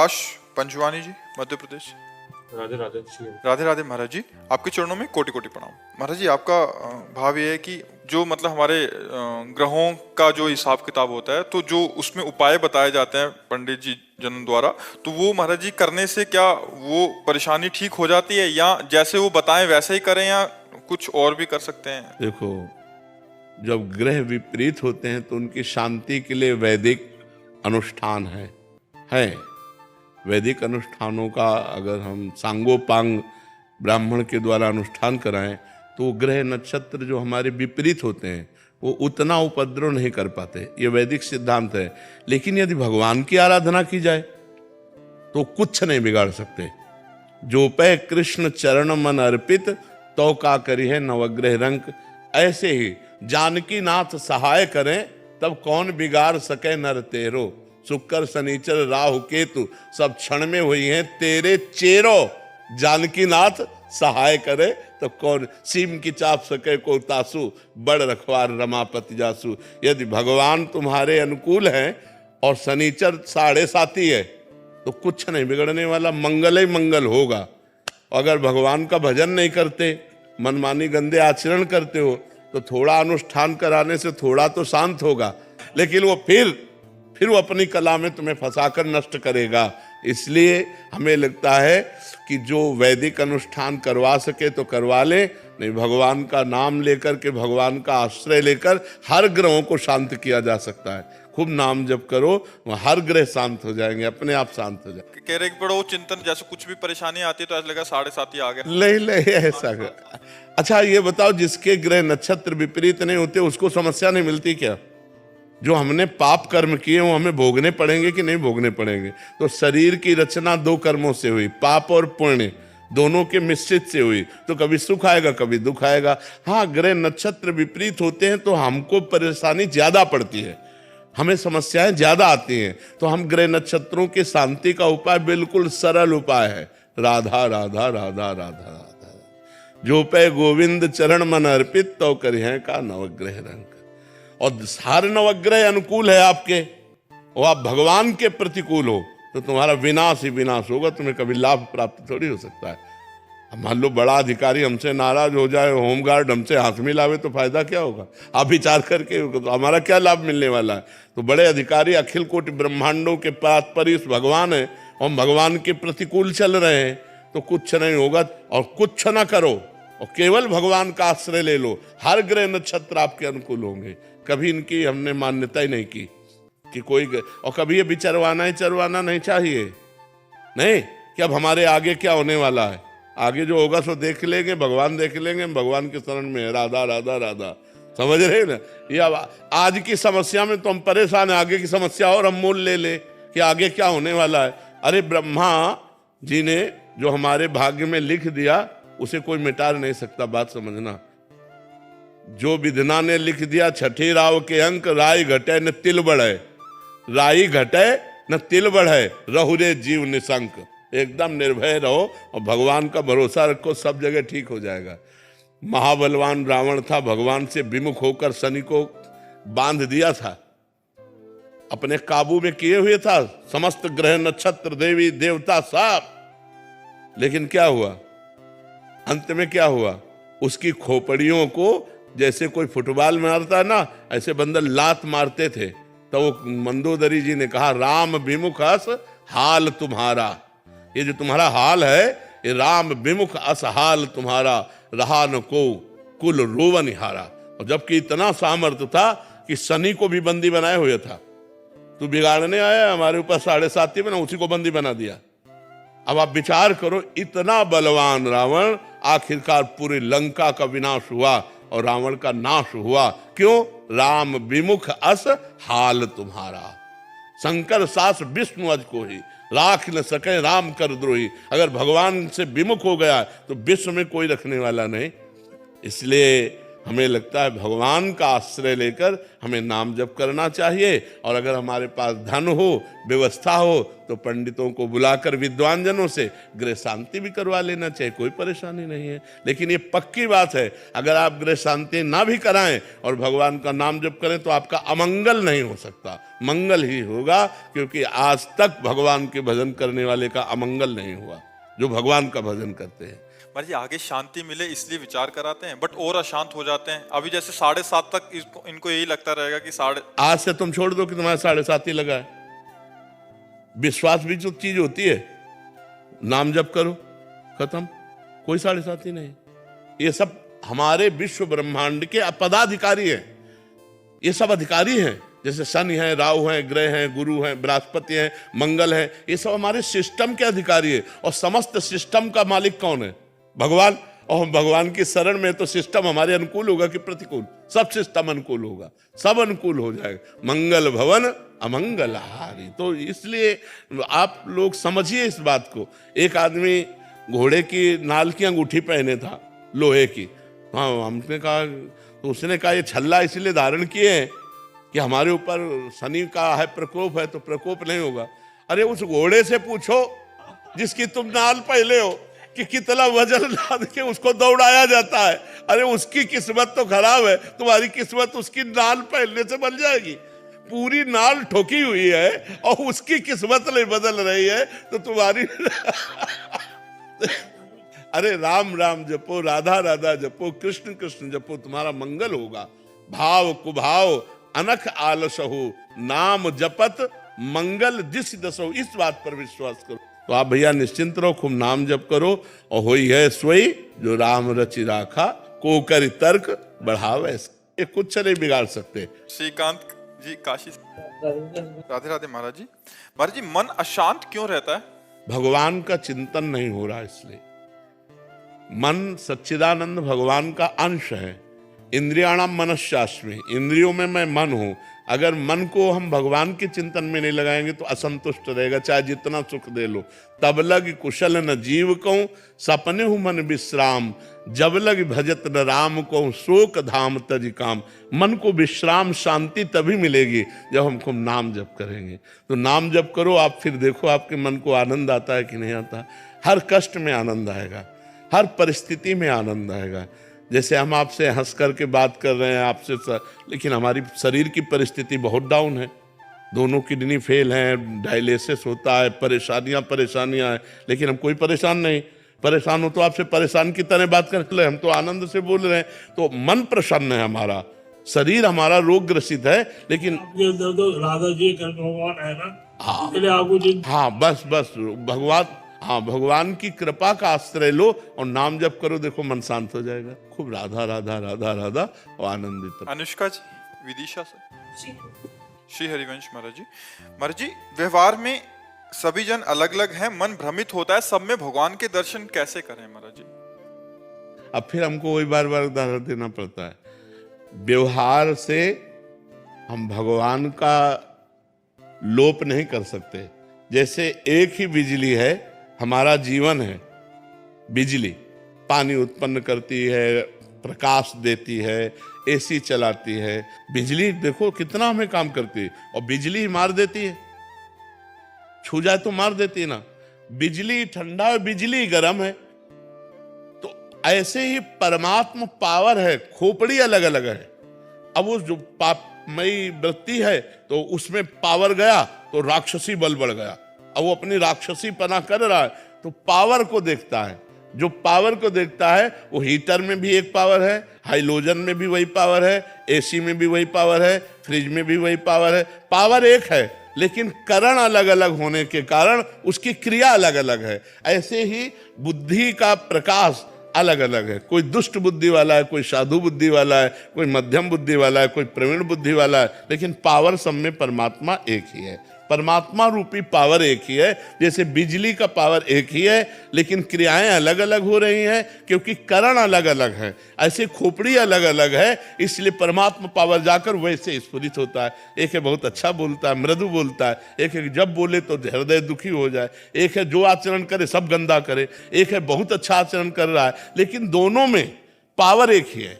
प्रकाश पंजवानी जी, मध्य प्रदेश। राधे राधे। राधे राधे महाराज जी, आपके चरणों में कोटि कोटि प्रणाम। महाराज जी, आपका भाव ये है कि जो मतलब हमारे ग्रहों का जो हिसाब किताब होता है, तो जो उसमें उपाय बताए जाते हैं पंडित जी जन द्वारा, तो वो महाराज जी करने से क्या वो परेशानी ठीक हो जाती है, या जैसे वो बताएं वैसे ही करें, या कुछ और भी कर सकते हैं? देखो, जब ग्रह विपरीत होते हैं तो उनकी शांति के लिए वैदिक अनुष्ठान है। वैदिक अनुष्ठानों का अगर हम सांगोपांग ब्राह्मण के द्वारा अनुष्ठान कराएं तो ग्रह नक्षत्र जो हमारे विपरीत होते हैं वो उतना उपद्रव नहीं कर पाते, ये वैदिक सिद्धांत है। लेकिन यदि भगवान की आराधना की जाए तो कुछ नहीं बिगाड़ सकते। जो पे कृष्ण चरण मन अर्पित तो का करी है नवग्रह रंक। ऐसे ही जानकी नाथ सहाय करें तब कौन बिगाड़ सके नर तेरो। शुक्र शनिचर राहु केतु सब क्षण में हुई हैं तेरे चेरो। जानकी नाथ सहाय करे तो कौन सीम की चाप सके को तासु। बड़ रखवार रमापति जासु। यदि भगवान तुम्हारे अनुकूल हैं और शनिचर 7.5 है तो कुछ नहीं बिगड़ने वाला, मंगल ही मंगल होगा। अगर भगवान का भजन नहीं करते, मनमानी गंदे आचरण करते हो, तो थोड़ा अनुष्ठान कराने से थोड़ा तो शांत होगा, लेकिन वो फिर वो अपनी कला में तुम्हें फंसाकर नष्ट करेगा। इसलिए हमें लगता है कि जो वैदिक अनुष्ठान करवा सके तो करवा ले, नहीं भगवान का नाम लेकर के, भगवान का आश्रय लेकर हर ग्रहों को शांत किया जा सकता है। खूब नाम जप करो, हर ग्रह शांत हो जाएंगे, अपने आप शांत हो जाएंगे। कह रहे बड़ो चिंतन, जैसे कुछ भी परेशानी आती है तो ऐसा लगा 7.5 ही आ गया। ले ऐसा। अच्छा ये बताओ, जिसके ग्रह नक्षत्र विपरीत नहीं होते उसको समस्या नहीं मिलती क्या? जो हमने पाप कर्म किए वो हमें भोगने पड़ेंगे कि नहीं भोगने पड़ेंगे? तो शरीर की रचना 2 कर्मों से हुई, पाप और पुण्य दोनों के मिश्रित से हुई, तो कभी सुख आएगा कभी दुख आएगा। हाँ, ग्रह नक्षत्र विपरीत होते हैं तो हमको परेशानी ज्यादा पड़ती है, हमें समस्याएं ज्यादा आती हैं। तो हम ग्रह नक्षत्रों की शांति का उपाय बिल्कुल सरल उपाय है, राधा राधा राधा राधा राधा। जो पे गोविंद चरण मन अर्पित तो करिहे का नवग्रह रंग। और हर नवग्रह अनुकूल है आपके, और आप भगवान के प्रतिकूल हो तो तुम्हारा विनाश ही विनाश होगा, तुम्हें कभी लाभ प्राप्त थोड़ी हो सकता है। मान लो बड़ा अधिकारी हमसे नाराज हो जाए, होमगार्ड हमसे हाथ मिलावे, तो फायदा क्या होगा? आप विचार करके तो हमारा क्या लाभ मिलने वाला है? तो बड़े अधिकारी अखिल कोटि ब्रह्मांडों के परात्परीश भगवान है, और भगवान के प्रतिकूल चल रहे हैं तो कुछ नहीं होगा। और कुछ ना करो और केवल भगवान का आश्रय ले लो, हर ग्रह नक्षत्र आपके अनुकूल होंगे। कभी इनकी हमने मान्यता ही नहीं की कि कोई, और कभी ये विचरवाना ही चरवाना नहीं चाहिए। नहीं कि अब हमारे आगे क्या होने वाला है, आगे जो होगा सो देख लेंगे, भगवान देख लेंगे, हम भगवान के शरण में है, राधा राधा राधा। समझ रहे ना? ये आज की समस्या में तो हम परेशान है, आगे की समस्या और हम मोल ले कि आगे क्या होने वाला है। अरे ब्रह्मा जी ने जो हमारे भाग्य में लिख दिया उसे कोई मिटा नहीं सकता, बात समझना। जो विधना ने लिख दिया 6ठे राव के अंक, राई घटे न तिल बढ़े। राई घटे न तिल बढ़े, रहुरे जीव निशंक। एकदम निर्भय रहो और भगवान का भरोसा रखो, सब जगह ठीक हो जाएगा। महाबलवान रावण था, भगवान से विमुख होकर शनि को बांध दिया था, अपने काबू में किए हुए था, समस्त ग्रह नक्षत्र देवी देवता सब। लेकिन क्या हुआ? अंत में क्या हुआ? उसकी खोपड़ियों को जैसे कोई फुटबॉल मारता है ना, ऐसे बंदर लात मारते थे। तो वो मंदोदरी जी ने कहा, राम विमुख अस हाल तुम्हारा। ये जो तुम्हारा हाल है, ये राम विमुख अस हाल तुम्हारा, रहा न को कुल रोवन हारा। और जबकि इतना सामर्थ्य था कि शनि को भी बंदी बनाए हुए था। तू बिगाड़ने आया हमारे ऊपर 7.5 में ना, उसी को बंदी बना दिया। अब आप विचार करो, इतना बलवान रावण, आखिरकार पूरी लंका का विनाश हुआ और रावण का नाश हुआ। क्यों? राम विमुख अस हाल तुम्हारा। शंकर सास विष्णु अज को ही, राख न सके राम कर द्रोही। अगर भगवान से विमुख हो गया तो विश्व में कोई रखने वाला नहीं। इसलिए हमें लगता है भगवान का आश्रय लेकर हमें नाम जप करना चाहिए। और अगर हमारे पास धन हो, व्यवस्था हो, तो पंडितों को बुलाकर विद्वान जनों से गृह शांति भी करवा लेना चाहिए, कोई परेशानी नहीं है। लेकिन ये पक्की बात है, अगर आप गृह शांति ना भी कराएं और भगवान का नाम जप करें तो आपका अमंगल नहीं हो सकता, मंगल ही होगा। क्योंकि आज तक भगवान के भजन करने वाले का अमंगल नहीं हुआ, जो भगवान का भजन करते हैं। महाराज जी आगे शांति मिले इसलिए विचार कराते हैं, बट और अशांत हो जाते हैं। अभी जैसे 7:30 तक इनको यही लगता रहेगा कि आज से तुम छोड़ दो कि तुम्हारे 7:30 ही लगा है। विश्वास भी जो चीज होती है, नाम जप करो, खत्म, कोई 7:30 नहीं। ये सब हमारे विश्व ब्रह्मांड के पदाधिकारी हैं, ये सब अधिकारी हैं। जैसे शनि है, राहु है, ग्रह हैं, गुरु हैं, बृहस्पति हैं, मंगल है, ये सब हमारे सिस्टम के अधिकारी है। और समस्त सिस्टम का मालिक कौन है? भगवान। और हम भगवान की शरण में तो सिस्टम हमारे अनुकूल होगा कि प्रतिकूल? सब सिस्टम अनुकूल होगा, सब अनुकूल हो जाएगा। मंगल भवन अमंगल हारी। तो इसलिए आप लोग समझिए इस बात को। एक आदमी घोड़े की नाल की अंगूठी पहने था, लोहे की। हाँ, हमने कहा, तो उसने कहा ये छल्ला इसलिए धारण किए हैं कि हमारे ऊपर शनि का है प्रकोप है, तो प्रकोप नहीं होगा। अरे उस घोड़े से पूछो जिसकी तुम नाल पहले हो कि कितना वजन लाद के उसको दौड़ाया जाता है। अरे उसकी किस्मत तो खराब है, तुम्हारी किस्मत उसकी नाल पहनने से बन जाएगी। पूरी नाल ठोकी हुई है और उसकी किस्मत नहीं बदल रही है, तो तुम्हारी अरे राम राम जपो, राधा राधा जपो, कृष्ण कृष्ण जपो, तुम्हारा मंगल होगा। भाव कुभाव अनख आलस हो, नाम जपत मंगल दिस दसो। इस बात पर विश्वास करो। तो आप भैया निश्चिंत रहो, खूब नाम जप करो। और होई है सोई जो राम रचि राखा, को कर तर्क बढ़ावे। ये कुछ नहीं बिगाड़ सकते। श्रीकांत जी काशी। राधे राधे महाराज जी। महाराज जी मन अशांत क्यों रहता है? भगवान का चिंतन नहीं हो रहा, इसलिए। मन सच्चिदानंद भगवान का अंश है। इंद्रियाणाम मनश्चास्मि, इंद्रियों में मैं मन हूं। अगर मन को हम भगवान के चिंतन में नहीं लगाएंगे तो असंतुष्ट रहेगा, चाहे जितना सुख दे लो। तब लग कुशल न जीव को, सपने हूं मन विश्राम, जब लग भजत न राम को, शोक धाम तज काम। मन को विश्राम शांति तभी मिलेगी जब हम खूब नाम जप करेंगे। तो नाम जप करो आप, फिर देखो आपके मन को आनंद आता है कि नहीं आता। हर कष्ट में आनंद आएगा, हर परिस्थिति में आनंद आएगा। जैसे हम आपसे हंस करके बात कर रहे हैं आपसे, लेकिन हमारी शरीर की परिस्थिति बहुत डाउन है। दोनों किडनी फेल हैं, डायलिसिस होता है, परेशानियां हैं, लेकिन हम कोई परेशान नहीं। परेशान हो तो आपसे परेशान की तरह बात कर रहे हैं, हम तो आनंद से बोल रहे हैं। तो मन प्रसन्न है हमारा, शरीर हमारा रोग ग्रसित है, लेकिन राधा जी भगवान है ना। हाँ बस भगवान, हाँ भगवान की कृपा का आश्रय लो और नाम जप करो, देखो मन शांत हो जाएगा। खूब राधा राधा राधा राधा और आनंदित। अनुष्का जी विदिशा से। श्री हरिवंश महाराज जी। महाराज जी व्यवहार में सभी जन अलग अलग हैं, मन भ्रमित होता है, सब में भगवान के दर्शन कैसे करें महाराज जी? अब फिर हमको वही बार बार उदाहरण देना पड़ता है। व्यवहार से हम भगवान का लोप नहीं कर सकते। जैसे एक ही बिजली है, हमारा जीवन है। बिजली पानी उत्पन्न करती है, प्रकाश देती है, एसी चलाती है। बिजली देखो कितना हमें काम करती है, और बिजली ही मार देती है। छू जाए तो मार देती है ना। बिजली ठंडा है, बिजली गर्म है। तो ऐसे ही परमात्मा पावर है, खोपड़ी अलग अलग है। अब वो जो पापमयी वृत्ति है तो उसमें पावर गया तो राक्षसी बल बढ़ गया। अब वो अपनी राक्षसी पना कर रहा है तो पावर को देखता है। जो पावर को देखता है वो हीटर में भी एक पावर है, हाइलोजन में भी वही पावर है, एसी में भी वही पावर है, फ्रिज में भी वही पावर है। पावर एक है, लेकिन करण अलग अलग होने के कारण उसकी क्रिया अलग अलग है। ऐसे ही बुद्धि का प्रकाश अलग अलग है। कोई दुष्ट बुद्धि वाला है, कोई साधु बुद्धि वाला है, कोई मध्यम बुद्धि वाला है, कोई प्रवीण बुद्धि वाला है, लेकिन पावर सब में परमात्मा एक ही है। परमात्मा रूपी पावर एक ही है। जैसे बिजली का पावर एक ही है, लेकिन क्रियाएं अलग अलग हो रही हैं क्योंकि करण अलग अलग है। ऐसे खोपड़ी अलग अलग है, इसलिए परमात्मा पावर जाकर वैसे स्फुरित होता है। एक है बहुत अच्छा बोलता है, मृदु बोलता है, एक है जब बोले तो हृदय दुखी हो जाए, एक है जो आचरण करे सब गंदा करे, एक है बहुत अच्छा आचरण कर रहा है, लेकिन दोनों में पावर एक ही है।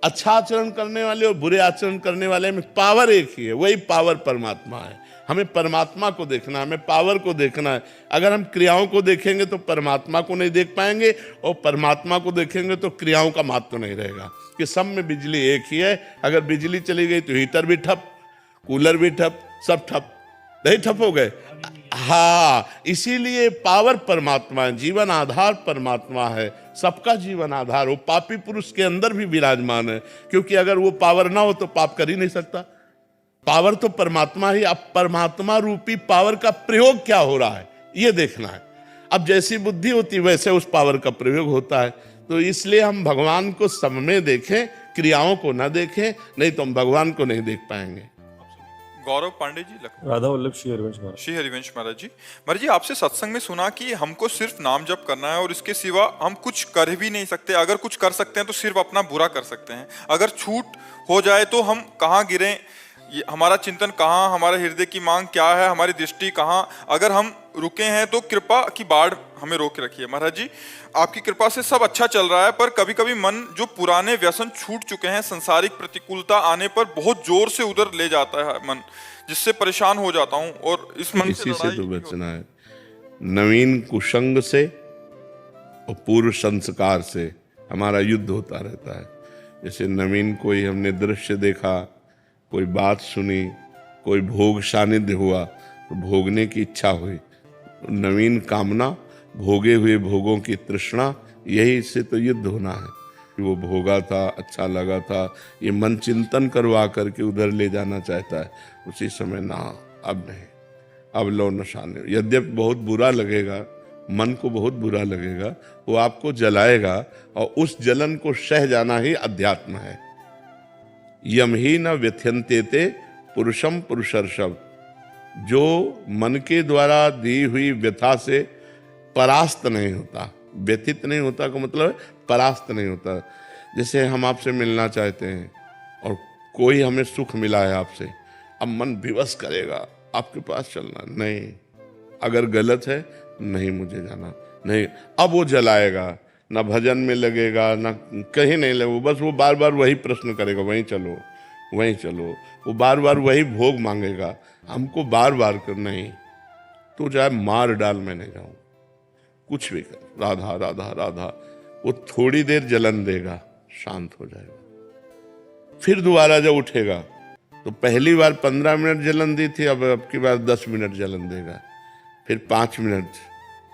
अच्छा आचरण करने वाले और बुरे आचरण करने वाले में पावर एक ही है, वही पावर परमात्मा है। हमें परमात्मा को देखना है, हमें पावर को देखना है। अगर हम क्रियाओं को देखेंगे तो परमात्मा को नहीं देख पाएंगे, और परमात्मा को देखेंगे तो क्रियाओं का महत्व नहीं रहेगा, कि सब में बिजली एक ही है। अगर बिजली चली गई तो हीटर भी ठप, कूलर भी ठप, सब ठप, नहीं ठप हो गए। हाँ, इसीलिए पावर परमात्मा है, जीवन आधार परमात्मा है, सबका जीवन आधार वो पापी पुरुष के अंदर भी विराजमान है, क्योंकि अगर वो पावर ना हो तो पाप कर ही नहीं सकता। पावर तो परमात्मा ही। अब परमात्मा रूपी पावर का प्रयोग क्या हो रहा है ये देखना है। अब जैसी बुद्धि होती वैसे उस पावर का प्रयोग होता है। तो इसलिए हम भगवान को सब में देखें, क्रियाओं को ना देखें, नहीं तो हम भगवान को नहीं देख पाएंगे। गौरव पांडे जी, लखनऊ। राधा वल्लभ श्री हरिवंश महाराज। श्री हरिवंश महाराज जी, महाराज जी आपसे सत्संग में सुना कि हमको सिर्फ नाम जप करना है और इसके सिवा हम कुछ कर भी नहीं सकते। अगर कुछ कर सकते हैं तो सिर्फ अपना बुरा कर सकते हैं। अगर छूट हो जाए तो हम कहाँ गिरें, हमारा चिंतन कहाँ, हमारे हृदय की मांग क्या है, हमारी दृष्टि कहाँ, अगर हम रुके हैं तो कृपा की बाढ़ हमें रोक रखिए। महाराज जी आपकी कृपा से सब अच्छा चल रहा है, पर कभी कभी मन जो पुराने व्यसन छूट चुके हैं, संसारिक प्रतिकूलता आने पर बहुत जोर से उधर ले जाता है मन, जिससे परेशान हो जाता हूँ। और इस मन इसी से तो बचना है। नवीन कुसंग से और पूर्व संस्कार से हमारा युद्ध होता रहता है। जैसे नवीन कोई हमने दृश्य देखा, कोई बात सुनी, कोई भोग सानिध्य हुआ तो भोगने की इच्छा हुई, नवीन कामना, भोगे हुए भोगों की तृष्णा, यही से तो युद्ध होना है। कि वो भोगा था, अच्छा लगा था, ये मन चिंतन करवा करके उधर ले जाना चाहता है। उसी समय ना, अब नहीं, अब लो नशा नहीं। यद्यपि बहुत बुरा लगेगा, मन को बहुत बुरा लगेगा, वो आपको जलाएगा, और उस जलन को सह जाना ही अध्यात्म है। यम ही न व्यथ्यन्ते ते पुरुषम पुरुषर्षभ। जो मन के द्वारा दी हुई व्यथा से परास्त नहीं होता, व्यथित नहीं होता का मतलब परास्त नहीं होता। जैसे हम आपसे मिलना चाहते हैं और कोई हमें सुख मिला है आपसे, अब मन विवश करेगा आपके पास चलना, नहीं, अगर गलत है नहीं मुझे जाना, नहीं, अब वो जलाएगा, ना भजन में लगेगा, ना कहीं नहीं लगेगा, बस वो बार बार वही प्रश्न करेगा, वहीं चलो वहीं चलो, वो बार बार वही भोग मांगेगा हमको बार बार कर। नहीं, तो चाहे मार डाल, मैं नहीं जाऊं, कुछ भी कर, राधा राधा राधा, वो थोड़ी देर जलन देगा, शांत हो जाएगा। फिर दोबारा जब उठेगा तो पहली बार 15 मिनट जलन दी थी, अब की बार 10 मिनट जलन देगा, फिर 5 मिनट,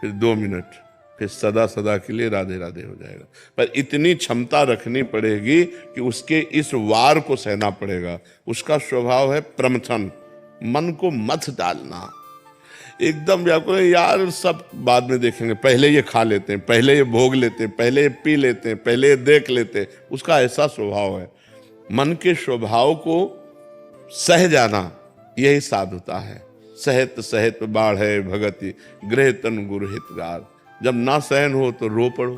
फिर 2 मिनट, फिर सदा सदा के लिए राधे राधे हो जाएगा। पर इतनी क्षमता रखनी पड़ेगी कि उसके इस वार को सहना पड़ेगा। उसका स्वभाव है प्रमथन, मन को मत डालना, एकदम व्याकुल, यार सब बाद में देखेंगे, पहले ये खा लेते हैं, पहले ये भोग लेते हैं, पहले ये पी लेते हैं, पहले ये देख लेते हैं। उसका ऐसा स्वभाव है। मन के स्वभाव को सह जाना यही साधुता है। सहत सहत बाढ़े भगति, गृह तन गुरु हितगार। जब ना सहन हो तो रो पड़ो,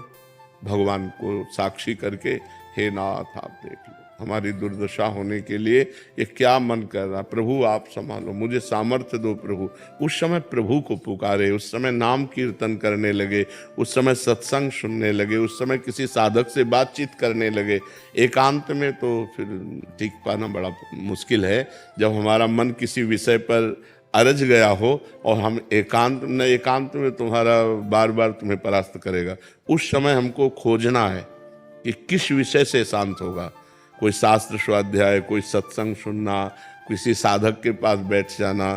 भगवान को साक्षी करके, हे नाथ आप देख लो हमारी दुर्दशा होने के लिए ये क्या मन कर रहा, प्रभु आप संभालो, मुझे सामर्थ्य दो प्रभु। उस समय प्रभु को पुकारे, उस समय नाम कीर्तन करने लगे, उस समय सत्संग सुनने लगे, उस समय किसी साधक से बातचीत करने लगे। एकांत में तो फिर टिक पाना बड़ा मुश्किल है। जब हमारा मन किसी विषय पर अरज गया हो और हम एकांत में तुम्हारा बार बार तुम्हें परास्त करेगा, उस समय हमको खोजना है कि किस विषय से शांत होगा। कोई शास्त्र स्वाध्याय, कोई सत्संग सुनना, किसी साधक के पास बैठ जाना,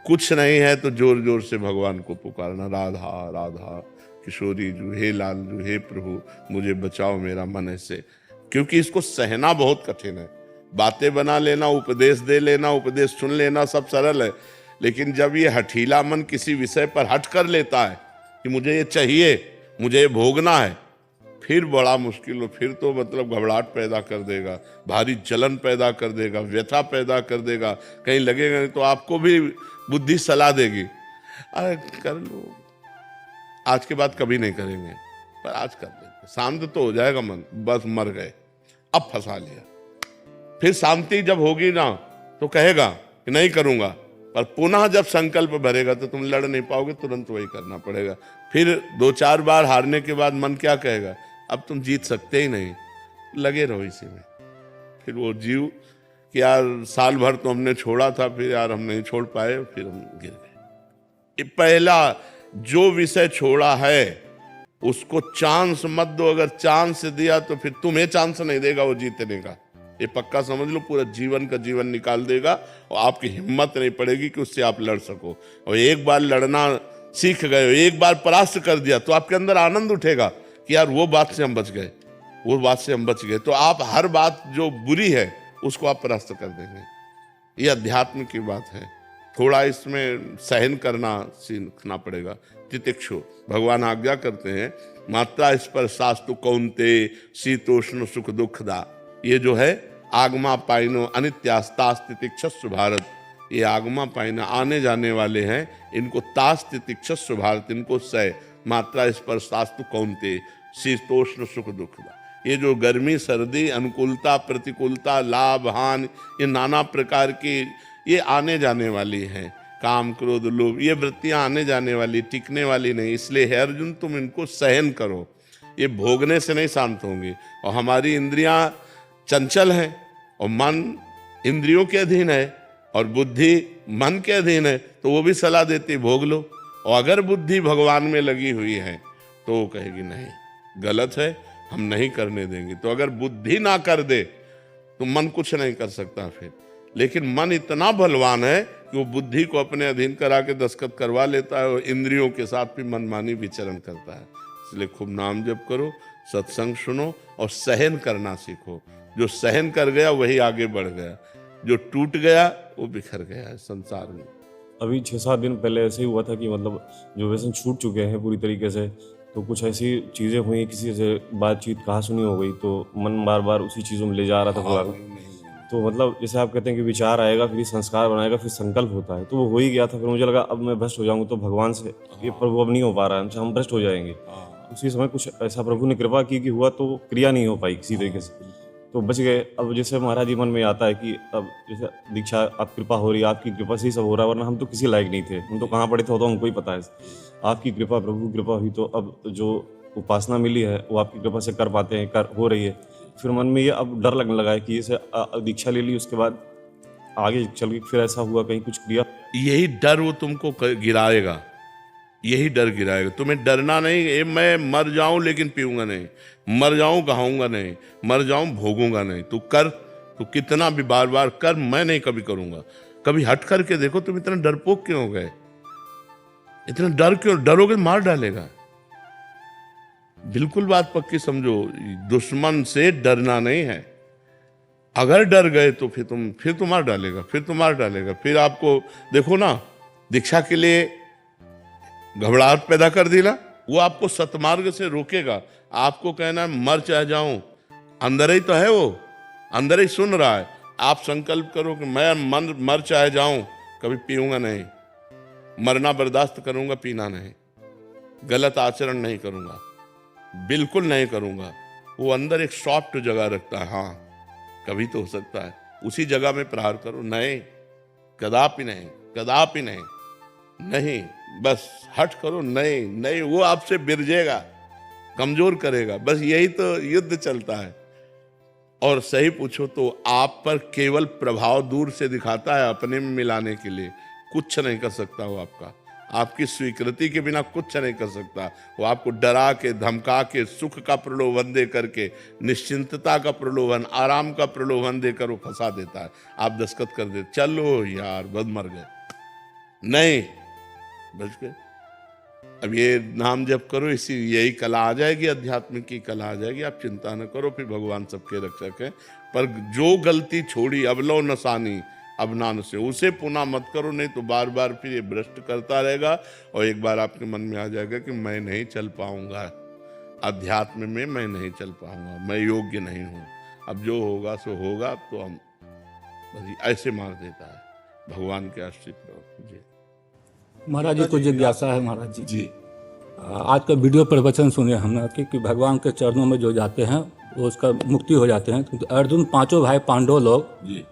कुछ नहीं है तो जोर जोर से भगवान को पुकारना, राधा राधा किशोरी जू, हे लाल जू, हे प्रभु मुझे बचाओ, मेरा मन ऐसे। क्योंकि इसको सहना बहुत कठिन है। बातें बना लेना, उपदेश दे लेना, उपदेश सुन लेना सब सरल है, लेकिन जब ये हठीला मन किसी विषय पर हट कर लेता है कि मुझे ये चाहिए, मुझे ये भोगना है, फिर बड़ा मुश्किल हो। फिर तो मतलब घबराहट पैदा कर देगा, भारी जलन पैदा कर देगा, व्यथा पैदा कर देगा। कहीं लगेगा नहीं तो आपको भी बुद्धि सलाह देगी, अरे कर लो, आज के बाद कभी नहीं करेंगे, पर आज कर लेंगे, शांत तो हो जाएगा मन, बस मर गए, अब फंसा लिया। फिर शांति जब होगी ना तो कहेगा कि नहीं करूंगा, पर पुनः जब संकल्प भरेगा तो तुम लड़ नहीं पाओगे, तुरंत वही करना पड़ेगा। फिर 2-4 बार हारने के बाद मन क्या कहेगा, अब तुम जीत सकते ही नहीं, लगे रहो इसी में। फिर वो जीव कि यार साल भर तो हमने छोड़ा था, फिर यार हम नहीं छोड़ पाए, फिर हम गिर गए। ये पहला जो विषय छोड़ा है उसको चांस मत दो। अगर चांस दिया तो फिर तुम्हें चांस नहीं देगा वो जीतने का, ये पक्का समझ लो। पूरा जीवन का जीवन निकाल देगा और आपकी हिम्मत नहीं पड़ेगी कि उससे आप लड़ सको। और एक बार लड़ना सीख गए, एक बार परास्त कर दिया तो आपके अंदर आनंद उठेगा कि यार वो बात से हम बच गए, वो बात से हम बच गए। तो आप हर बात जो बुरी है उसको आप परास्त कर देंगे। ये अध्यात्म की बात है। थोड़ा इसमें सहन करना सीखना पड़ेगा। तितिक्षु भगवान आज्ञा करते हैं, मात्रा स्पर्शास्तु कौन्ते शीतोष्ण सुख दुखदा। ये जो है आगमा पाइनो अनित्यास्तास तितिक्षस्व भारत, ये आगमा पाइना आने जाने वाले हैं, इनको तास तितिक्षस्व भारत, इनको सह। मात्रा स्पर्शास्तु कौन्ते शीतोष्ण सुख दुखदा। ये जो गर्मी सर्दी अनुकूलता प्रतिकूलता लाभ हानि, ये नाना प्रकार की ये आने जाने वाली हैं। काम क्रोध लोभ, ये वृत्तियां आने जाने वाली, टिकने वाली नहीं। इसलिए हे अर्जुन तुम इनको सहन करो, ये भोगने से नहीं शांत होंगी। और हमारी इंद्रियां चंचल हैं और मन इंद्रियों के अधीन है और बुद्धि मन के अधीन है, तो वो भी सलाह देती भोग लो। और अगर बुद्धि भगवान में लगी हुई है तो वो कहेगी नहीं गलत है, हम नहीं करने देंगे। तो अगर बुद्धि ना कर दे तो मन कुछ नहीं कर सकता फिर। लेकिन मन इतना बलवान है कि वो बुद्धि को अपने अधीन करा के दस्तखत करवा लेता है और इंद्रियों के साथ भी मनमानी विचरण करता है। इसलिए खूब नाम जप करो, सत्संग सुनो और सहन करना सीखो। जो सहन कर गया वही आगे बढ़ गया, जो टूट गया वो बिखर गया है संसार में। अभी 6-7 दिन पहले ऐसे ही हुआ था कि मतलब जो व्यसन छूट चुके हैं पूरी तरीके से, तो कुछ ऐसी चीज़ें हुई, किसी से बातचीत कहा सुनी हो गई, तो मन बार बार उसी चीज़ों में ले जा रहा था पूरा। तो मतलब जैसे आप कहते हैं कि विचार आएगा फिर संस्कार बनाएगा फिर संकल्प होता है, तो वो हो ही गया था। फिर मुझे लगा अब मैं भ्रष्ट हो जाऊंगा तो भगवान से ये प्रभु अब नहीं हो पा रहा है, हमसे हम भ्रष्ट हो जाएंगे। उसी समय कुछ ऐसा प्रभु ने कृपा की कि हुआ, तो क्रिया नहीं हो पाई किसी तरीके से, तो बच गए। अब जैसे महाराज जी मन में आता है कि अब जैसे दीक्षा आप कृपा हो रही है, आपकी कृपा से ही सब हो रहा है, वरना हम तो किसी लायक नहीं थे, हम तो कहाँ पड़े थे तो हमको ही पता है। आपकी कृपा प्रभु कृपा हुई तो अब जो उपासना मिली है वो आपकी कृपा से कर पाते हैं, कर हो रही है। फिर मन में ये अब डर लगने लगा है कि जैसे दीक्षा ले ली उसके बाद आगे चल के फिर ऐसा हुआ कहीं कुछ क्रिया। यही डर वो तुमको गिराएगा, यही डर गिराएगा। तुम्हें डरना नहीं, ये मैं मर जाऊं लेकिन पीऊंगा नहीं, मर जाऊं कहाऊंगा नहीं, मर जाऊं भोगूंगा नहीं। तू कर, तू कितना भी बार बार कर, मैं नहीं कभी करूंगा। कभी हट करके देखो तुम इतना डरपोक क्यों हो गए, इतना डर क्यों? डरोगे मार डालेगा। बिल्कुल बात पक्की समझो, दुश्मन से डरना नहीं है। अगर डर गए तो फिर तो मार डालेगा, फिर आपको देखो ना, दीक्षा के लिए घबराहट पैदा कर दी ना, वो आपको सतमार्ग से रोकेगा। आपको कहना है मर चाहे जाऊं, अंदर ही तो है, वो अंदर ही सुन रहा है। आप संकल्प करो कि मैं मर चाहे जाऊं, कभी पीऊंगा नहीं, मरना बर्दाश्त करूंगा, पीना नहीं, गलत आचरण नहीं करूंगा, बिल्कुल नहीं करूंगा। वो अंदर एक सॉफ्ट जगह रखता है, हाँ कभी तो हो सकता है, उसी जगह में प्रहार करो। नहीं, कदापि नहीं, कदापि नहीं, नहीं, बस हट करो। नहीं, वो आपसे बिरजेगा, कमजोर करेगा। बस यही तो युद्ध चलता है। और सही पूछो तो आप पर केवल प्रभाव दूर से दिखाता है अपने में मिलाने के लिए, कुछ नहीं कर सकता वो आपकी स्वीकृति के बिना कुछ नहीं कर सकता। वो आपको डरा के धमका के सुख का प्रलोभन दे करके, निश्चिंतता का प्रलोभन, आराम का प्रलोभन देकर वो फंसा देता है। आप दस्तखत कर दे, चलो यार बद मर गए, नहीं बच गए। अब ये नाम जप करो, इसी यही कला आ जाएगी, आध्यात्मिक की कला आ जाएगी। आप चिंता न करो, फिर भगवान सबके रक्षक है। पर जो गलती छोड़ी अबलो नसानी अब नान से, उसे पुनः मत करो, नहीं तो बार बार फिर ये भ्रष्ट करता रहेगा। और एक बार आपके मन में आ जाएगा कि मैं नहीं चल पाऊंगा अध्यात्म में, मैं नहीं चल पाऊंगा, मैं योग्य नहीं हूँ। अब जो होगा सो होगा। अब तो हम बस ऐसे मार देता है। भगवान के आश्रित रहो जी। महाराज जी को जिज्ञासा है महाराज जी। जी आज का वीडियो प्रवचन सुने हमने कि भगवान के चरणों में जो जाते हैं वो उसका मुक्ति हो जाते हैं। तो अर्जुन 5 भाई पांडव लोग जी